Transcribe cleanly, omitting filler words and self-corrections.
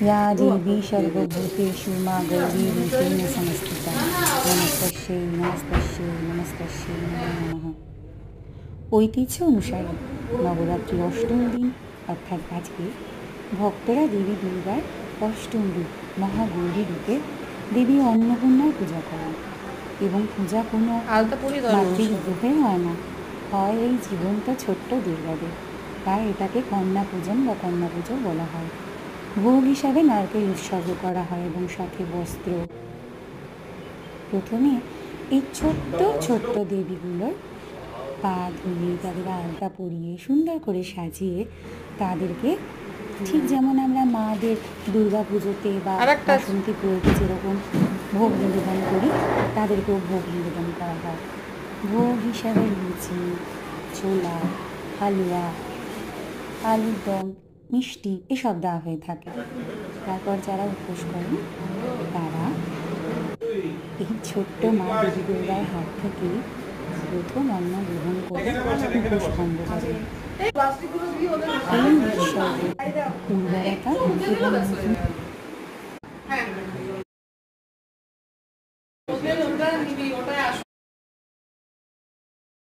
या देवी सर्वभूतेषु मा गौरीरूपेण संस्थिता नमस्तस्यै नमस्तस्यै नमस्तस्यै नमो नमः। ঐতিহ্য অনুসারে নবরাত্রির অষ্টম দিন অর্থাৎ আজকে ভক্তরা দেবী দুর্গার অষ্টম রূপ মহাগৌরী রূপে দেবী অন্নপূর্ণার পূজা করেন এবং পূজা কোনো মাতৃরূপে হয় না, হয় এই জীবন্ত ছোট্ট দুর্গাদের, তাই এটাকে কন্যা পূজন বা কন্যা পুজো বলা হয়। ভোগ হিসাবে নারকেল উৎসর্গ করা হয় এবং সাথে বস্ত্র। প্রথমে এই ছোট্ট ছোট্ট দেবীগুলোর পা ধুয়ে তাদের আলতা পরিয়ে সুন্দর করে সাজিয়ে তাদেরকে ঠিক যেমন আমরা মাদের দুর্গা পুজোতে বা বাসন্তী পুজোতে যেরকম ভোগ নিবেদন করি তাদেরকেও ভোগ নিবেদন করা হয়। ভোগ হিসাবে লুচি, ছোলা, হালুয়া, আলুর দম, মিষ্টি এসব দেওয়া হয়ে থাকে। তারপর যারা উপোস করেন তারা এই ছোট্ট মা দেবী দুর্গার হাত থেকে প্রথম অন্ন গ্রহণ করে উপোস ভঙ্গ করে। এই উৎসবে উর্বরতা এবং নতুন